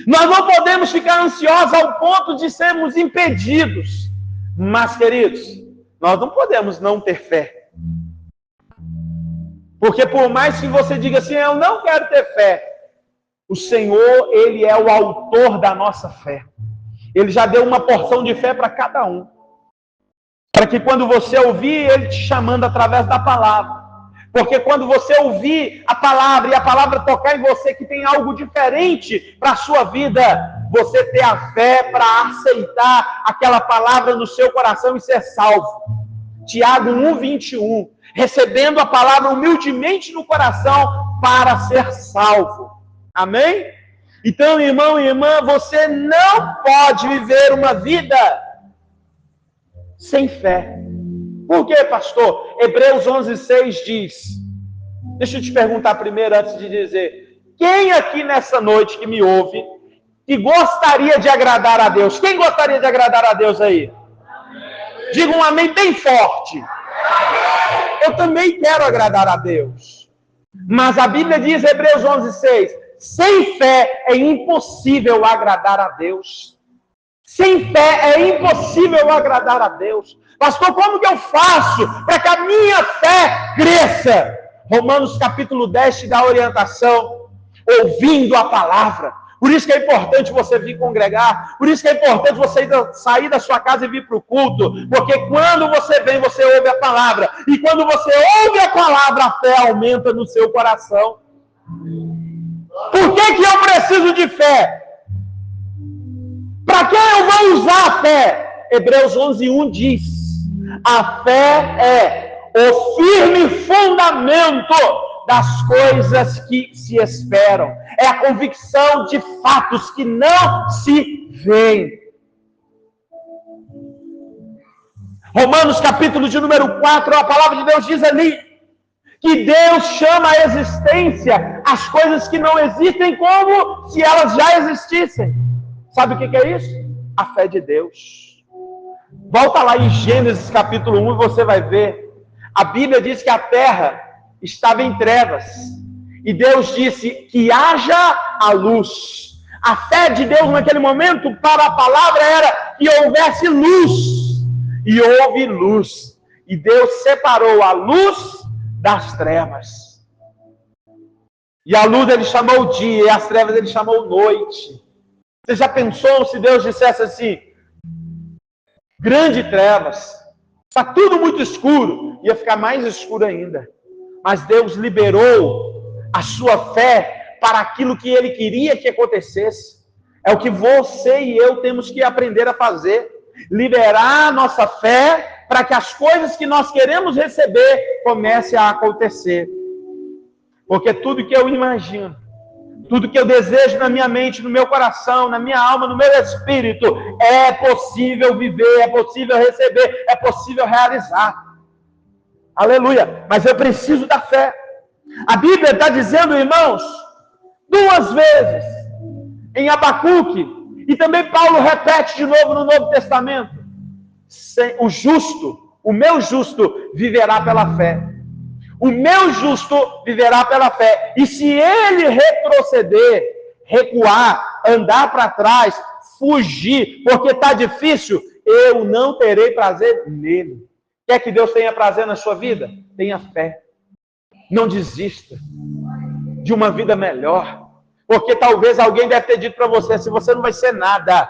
Nós não podemos ficar ansiosos ao ponto de sermos impedidos. Mas, queridos, nós não podemos não ter fé. Porque por mais que você diga assim, eu não quero ter fé, o Senhor, Ele é o autor da nossa fé. Ele já deu uma porção de fé para cada um. Para que quando você ouvir Ele te chamando através da palavra, porque quando você ouvir a palavra e a palavra tocar em você que tem algo diferente para a sua vida, você ter a fé para aceitar aquela palavra no seu coração e ser salvo. Tiago 1:21, recebendo a palavra humildemente no coração para ser salvo. Amém? Então, irmão e irmã, você não pode viver uma vida sem fé. Por quê, pastor? Hebreus 11:6 diz, deixa eu te perguntar primeiro antes de dizer, quem aqui nessa noite que me ouve, que gostaria de agradar a Deus? Quem gostaria de agradar a Deus aí? Diga um amém bem forte. Eu também quero agradar a Deus. Mas a Bíblia diz, Hebreus 11:6, sem fé é impossível agradar a Deus. Sem fé é impossível agradar a Deus. Pastor, como que eu faço para que a minha fé cresça? Romanos capítulo 10 te dá orientação, ouvindo a palavra. Por isso que é importante você vir congregar, por isso que é importante você sair da sua casa e vir para o culto, porque quando você vem, você ouve a palavra, e quando você ouve a palavra, a fé aumenta no seu coração. Por que eu preciso de fé? Para que eu vou usar a fé? Hebreus 11:1 diz, a fé é o firme fundamento das coisas que se esperam. É a convicção de fatos que não se veem. Romanos capítulo de número 4, a palavra de Deus diz ali, que Deus chama a existência as coisas que não existem como se elas já existissem. Sabe o que é isso? A fé de Deus. Volta lá em Gênesis capítulo 1 e você vai ver. A Bíblia diz que a terra estava em trevas. E Deus disse que haja a luz. A fé de Deus naquele momento para a palavra era que houvesse luz. E houve luz. E Deus separou a luz das trevas. E a luz ele chamou dia, e as trevas ele chamou noite. Você já pensou se Deus dissesse assim, grande trevas, está tudo muito escuro, ia ficar mais escuro ainda. Mas Deus liberou a sua fé para aquilo que Ele queria que acontecesse. É o que você e eu temos que aprender a fazer. Liberar a nossa fé para que as coisas que nós queremos receber comecem a acontecer. Porque tudo que eu imagino, tudo que eu desejo na minha mente, no meu coração, na minha alma, no meu espírito, é possível viver, é possível receber, é possível realizar. Aleluia! Mas eu preciso da fé. A Bíblia está dizendo, irmãos, 2 vezes, em Abacuque, e também Paulo repete de novo no Novo Testamento, o justo, o meu justo, viverá pela fé. O meu justo viverá pela fé. E se ele retroceder, recuar, andar para trás, fugir, porque está difícil, eu não terei prazer nele. Quer que Deus tenha prazer na sua vida? Tenha fé. Não desista de uma vida melhor. Porque talvez alguém deve ter dito para você, se você não vai ser nada.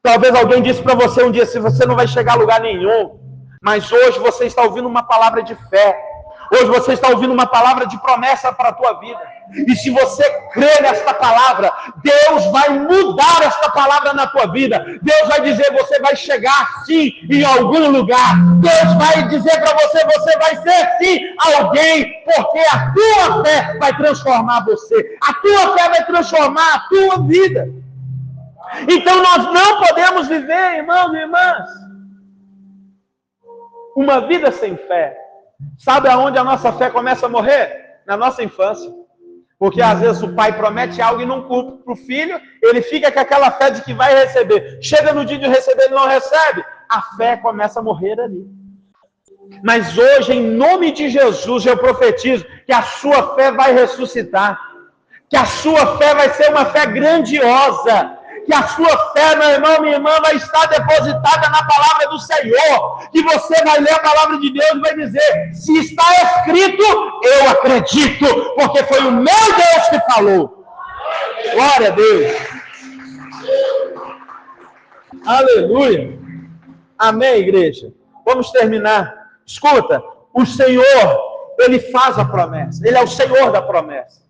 Talvez alguém disse para você um dia, se você não vai chegar a lugar nenhum. Mas hoje você está ouvindo uma palavra de fé. Hoje você está ouvindo uma palavra de promessa para a tua vida. E se você crê nesta palavra, Deus vai mudar esta palavra na tua vida. Deus vai dizer, você vai chegar sim em algum lugar. Deus vai dizer para você, você vai ser sim alguém, porque a tua fé vai transformar você. A tua fé vai transformar a tua vida. Então nós não podemos viver, irmãos e irmãs, uma vida sem fé. Sabe aonde a nossa fé começa a morrer? Na nossa infância. Porque às vezes o pai promete algo e não cumpre para o filho, ele fica com aquela fé de que vai receber. Chega no dia de receber, ele não recebe. A fé começa a morrer ali. Mas hoje, em nome de Jesus, eu profetizo que a sua fé vai ressuscitar. Que a sua fé vai ser uma fé grandiosa. Que a sua fé, meu irmão, minha irmã, vai estar depositada na palavra do Senhor. Que você vai ler a palavra de Deus e vai dizer, se está escrito, eu acredito, porque foi o meu Deus que falou. Glória a Deus. Aleluia. Amém, igreja. Vamos terminar. Escuta, o Senhor, Ele faz a promessa. Ele é o Senhor da promessa.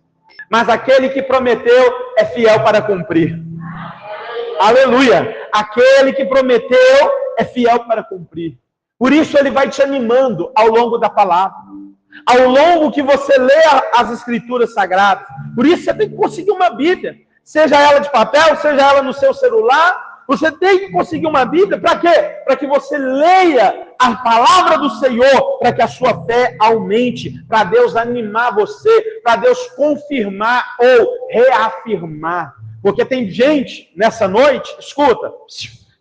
Mas aquele que prometeu é fiel para cumprir. Aleluia! Aquele que prometeu é fiel para cumprir. Por isso Ele vai te animando ao longo da palavra. Ao longo que você lê as Escrituras Sagradas. Por isso você tem que conseguir uma Bíblia. Seja ela de papel, seja ela no seu celular. Você tem que conseguir uma Bíblia. Para quê? Para que você leia a palavra do Senhor. Para que a sua fé aumente. Para Deus animar você. Para Deus confirmar ou reafirmar. Porque tem gente nessa noite, escuta,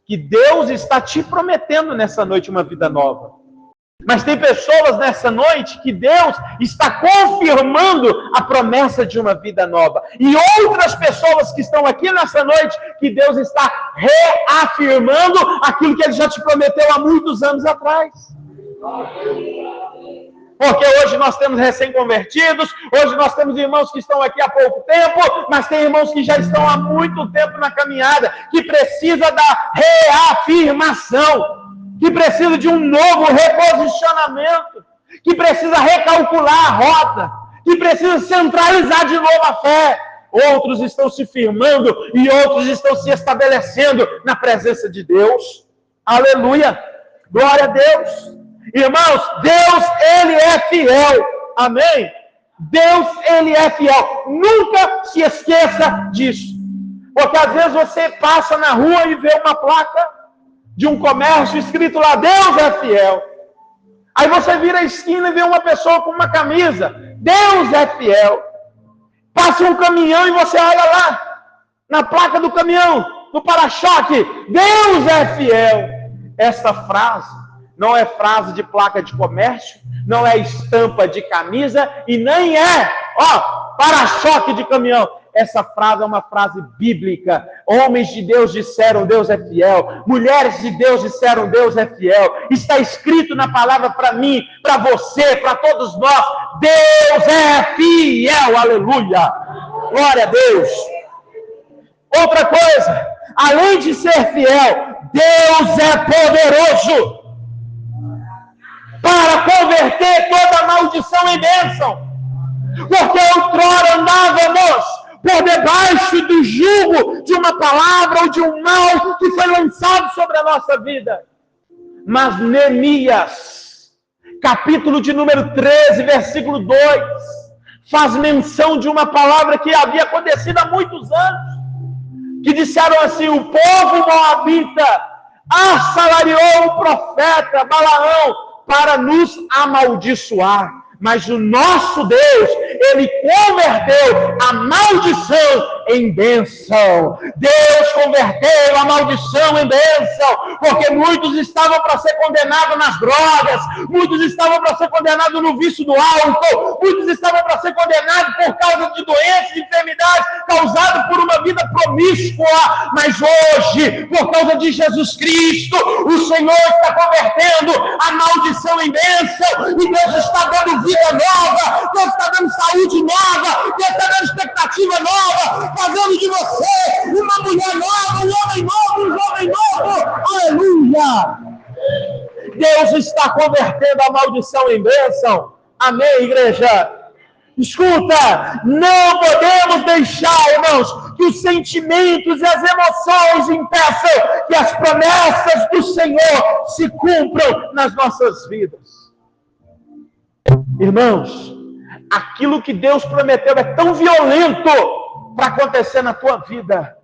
que Deus está te prometendo nessa noite uma vida nova. Mas tem pessoas nessa noite que Deus está confirmando a promessa de uma vida nova. E outras pessoas que estão aqui nessa noite que Deus está reafirmando aquilo que Ele já te prometeu há muitos anos atrás. Porque hoje nós temos recém-convertidos, hoje nós temos irmãos que estão aqui há pouco tempo, mas tem irmãos que já estão há muito tempo na caminhada, que precisa da reafirmação, que precisa de um novo reposicionamento, que precisa recalcular a rota, que precisa centralizar de novo a fé. Outros estão se firmando e outros estão se estabelecendo na presença de Deus. Aleluia! Glória a Deus! Irmãos, Deus, Ele é fiel. Amém? Deus, Ele é fiel. Nunca se esqueça disso. Porque às vezes você passa na rua e vê uma placa de um comércio escrito lá, Deus é fiel. Aí você vira a esquina e vê uma pessoa com uma camisa, Deus é fiel. Passa um caminhão e você olha lá, na placa do caminhão, no para-choque, Deus é fiel. Essa frase não é frase de placa de comércio, não é estampa de camisa e nem é, para-choque de caminhão. Essa frase é uma frase bíblica. Homens de Deus disseram, Deus é fiel. Mulheres de Deus disseram, Deus é fiel. Está escrito na palavra para mim, para você, para todos nós. Deus é fiel. Aleluia. Glória a Deus. Outra coisa, além de ser fiel, Deus é poderoso para converter toda maldição em bênção. Porque outrora andávamos por debaixo do jugo de uma palavra ou de um mal que foi lançado sobre a nossa vida. Mas Neemias, capítulo de número 13, versículo 2, faz menção de uma palavra que havia acontecido há muitos anos, que disseram assim, o povo moabita assalariou o profeta Balaão para nos amaldiçoar. Mas o nosso Deus, Ele converteu a maldição em bênção. Deus converteu a maldição em bênção, porque muitos estavam para ser condenados nas drogas, muitos estavam para ser condenados no vício do álcool, muitos estavam para ser condenados por causa de doenças e enfermidades causadas por uma vida promíscua. Mas hoje, por causa de Jesus Cristo, o Senhor está convertendo a maldição em bênção, e Deus está dando vida nova, Deus está dando saúde nova, Deus está dando expectativa nova, fazendo de você uma mulher nova, um homem novo, um jovem novo. Aleluia! Deus está convertendo a maldição em bênção. Amém, igreja? Escuta, não podemos deixar, irmãos, que os sentimentos e as emoções impeçam que as promessas do Senhor se cumpram nas nossas vidas. Irmãos, aquilo que Deus prometeu é tão violento para acontecer na tua vida.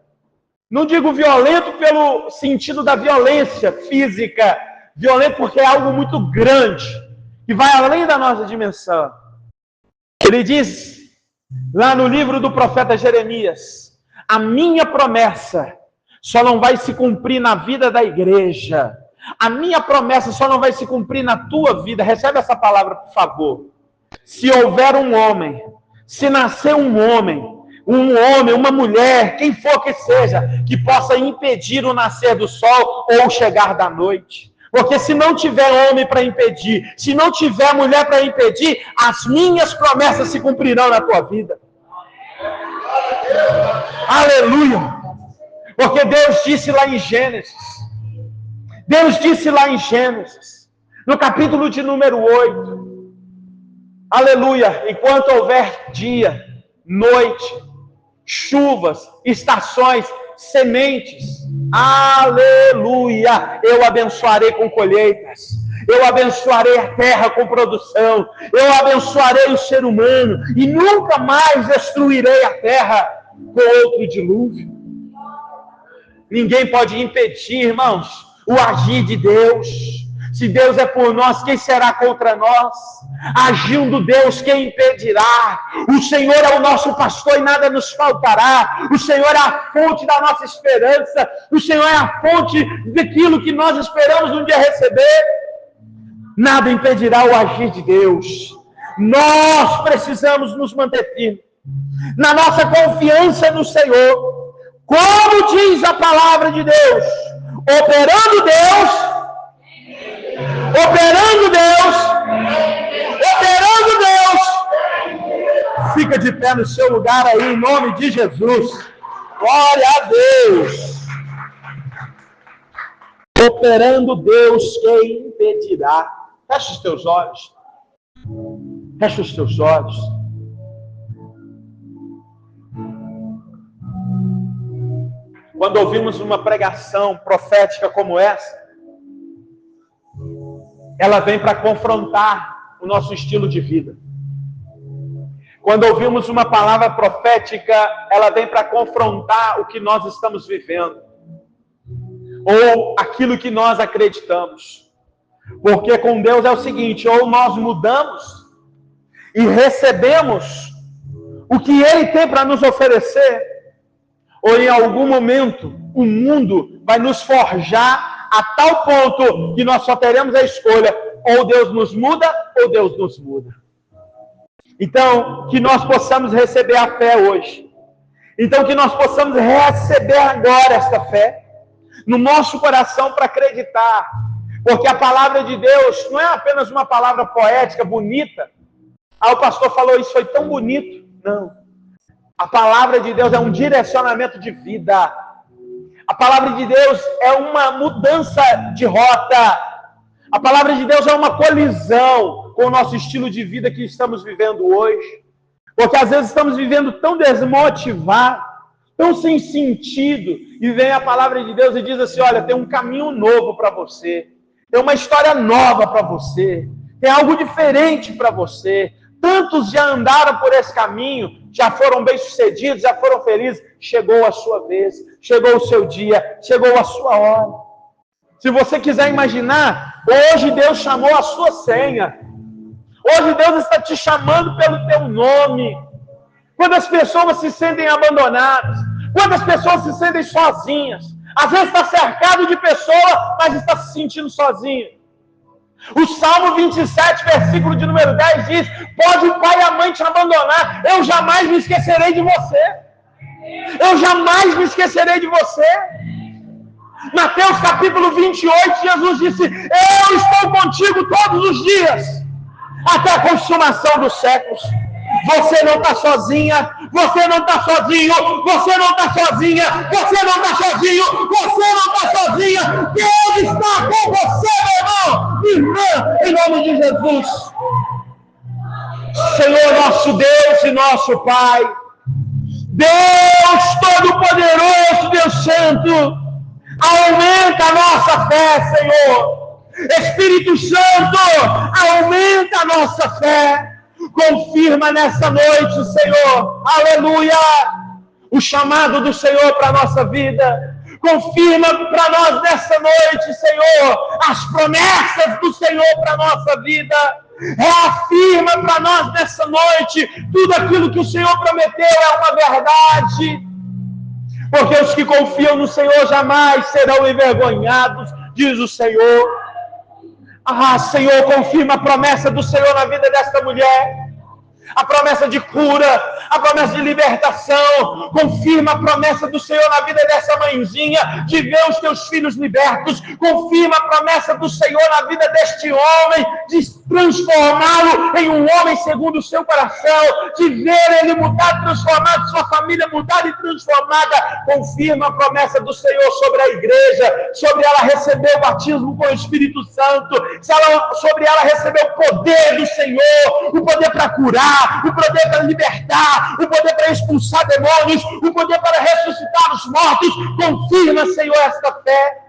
Não digo violento pelo sentido da violência física, violento porque é algo muito grande, que vai além da nossa dimensão. Ele diz, lá no livro do profeta Jeremias, a minha promessa só não vai se cumprir na vida da igreja. A minha promessa só não vai se cumprir na tua vida. Recebe essa palavra, por favor. Se houver um homem, se nascer um homem, uma mulher, quem for que seja, que possa impedir o nascer do sol ou o chegar da noite. Porque se não tiver homem para impedir, se não tiver mulher para impedir, as minhas promessas se cumprirão na tua vida. Aleluia! Porque Deus disse lá em Gênesis, No capítulo de número 8, aleluia, enquanto houver dia, noite, chuvas, estações, sementes, aleluia, eu abençoarei com colheitas, eu abençoarei a terra com produção, eu abençoarei o ser humano, e nunca mais destruirei a terra com outro dilúvio. Ninguém pode impedir, irmãos, o agir de Deus. Se Deus é por nós, quem será contra nós? Agindo Deus, quem impedirá? O Senhor é o nosso pastor e nada nos faltará. O Senhor é a fonte da nossa esperança. O Senhor é a fonte daquilo que nós esperamos um dia receber. Nada impedirá o agir de Deus. Nós precisamos nos manter firmes na nossa confiança no Senhor. Como diz a palavra de Deus, operando Deus, fica de pé no seu lugar aí, em nome de Jesus. Glória a Deus. Operando Deus, quem impedirá? Fecha os teus olhos. Fecha os teus olhos. Quando ouvimos uma pregação profética como essa, ela vem para confrontar o nosso estilo de vida. Quando ouvimos uma palavra profética, ela vem para confrontar o que nós estamos vivendo, ou aquilo que nós acreditamos. Porque com Deus é o seguinte, ou nós mudamos e recebemos o que Ele tem para nos oferecer, ou em algum momento o mundo vai nos forjar a tal ponto que nós só teremos a escolha, ou Deus nos muda, ou Deus nos muda. Então, que nós possamos receber a fé hoje. Então, que nós possamos receber agora esta fé no nosso coração para acreditar. Porque a palavra de Deus não é apenas uma palavra poética, bonita. O pastor falou, isso foi tão bonito. Não. A palavra de Deus é um direcionamento de vida. A palavra de Deus é uma mudança de rota. A palavra de Deus é uma colisão com o nosso estilo de vida que estamos vivendo hoje. Porque às vezes estamos vivendo tão desmotivados, tão sem sentido, e vem a palavra de Deus e diz assim, olha, tem um caminho novo para você, tem uma história nova para você, tem algo diferente para você. Tantos já andaram por esse caminho, já foram bem-sucedidos, já foram felizes. Chegou a sua vez, chegou o seu dia, chegou a sua hora. Se você quiser imaginar, hoje Deus chamou a sua senha. Hoje Deus está te chamando pelo teu nome. Quantas pessoas se sentem abandonadas? Quantas pessoas se sentem sozinhas? Às vezes está cercado de pessoas, mas está se sentindo sozinho. O Salmo 27, versículo de número 10 diz, pode o pai e a mãe te abandonar, eu jamais me esquecerei de você. Eu jamais me esquecerei de você. Mateus capítulo 28, Jesus disse, eu estou contigo todos os dias, até a consumação dos séculos. Você não está sozinha, você não está sozinho, você não está sozinha, você não está sozinho, você não está sozinha. Deus está com você, meu irmão, irmã, em nome de Jesus. Senhor nosso Deus e nosso Pai, Deus Todo-Poderoso, Deus Santo, aumenta a nossa fé, Senhor. Espírito Santo, aumenta a nossa fé. Confirma nessa noite, Senhor, aleluia, o chamado do Senhor para a nossa vida. Confirma para nós nessa noite, Senhor, as promessas do Senhor para a nossa vida. Reafirma para nós nessa noite tudo aquilo que o Senhor prometeu é uma verdade. Porque os que confiam no Senhor jamais serão envergonhados, diz o Senhor. Senhor, confirma a promessa do Senhor na vida desta mulher. A promessa de cura, a promessa de libertação. Confirma a promessa do Senhor na vida dessa mãezinha, de ver os teus filhos libertos. Confirma a promessa do Senhor na vida deste homem, de transformá-lo em um homem segundo o seu coração, de ver ele mudar, transformado, sua família mudada e transformada. Confirma a promessa do Senhor sobre a igreja, sobre ela receber o batismo com o Espírito Santo, sobre ela receber o poder do Senhor, o poder para curar, o poder para libertar, o poder para expulsar demônios, o poder para ressuscitar os mortos. Confirma, Senhor, esta fé,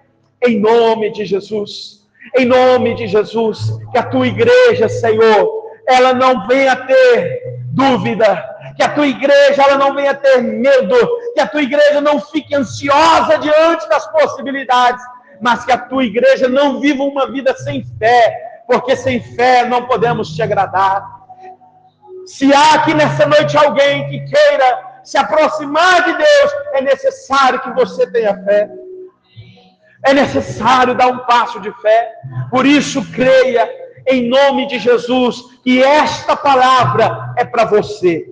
em nome de Jesus. Em nome de Jesus, que a tua igreja, Senhor, ela não venha ter dúvida, que a tua igreja ela não venha ter medo, que a tua igreja não fique ansiosa diante das possibilidades, mas que a tua igreja não viva uma vida sem fé, porque sem fé não podemos te agradar. Se há aqui nessa noite alguém que queira se aproximar de Deus, é necessário que você tenha fé. É necessário dar um passo de fé. Por isso, creia em nome de Jesus que esta palavra é para você.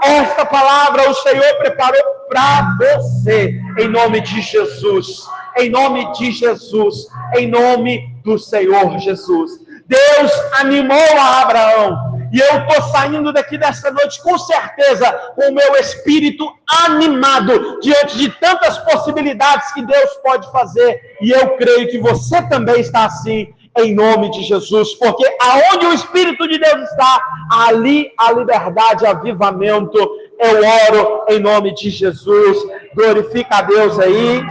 Esta palavra o Senhor preparou para você. Em nome de Jesus. Em nome de Jesus. Em nome do Senhor Jesus. Deus animou a Abraão. E eu estou saindo daqui dessa noite com certeza, com o meu espírito animado, diante de tantas possibilidades que Deus pode fazer. E eu creio que você também está assim, em nome de Jesus. Porque aonde o Espírito de Deus está, ali a liberdade, avivamento. Eu oro em nome de Jesus. Glorifica a Deus aí.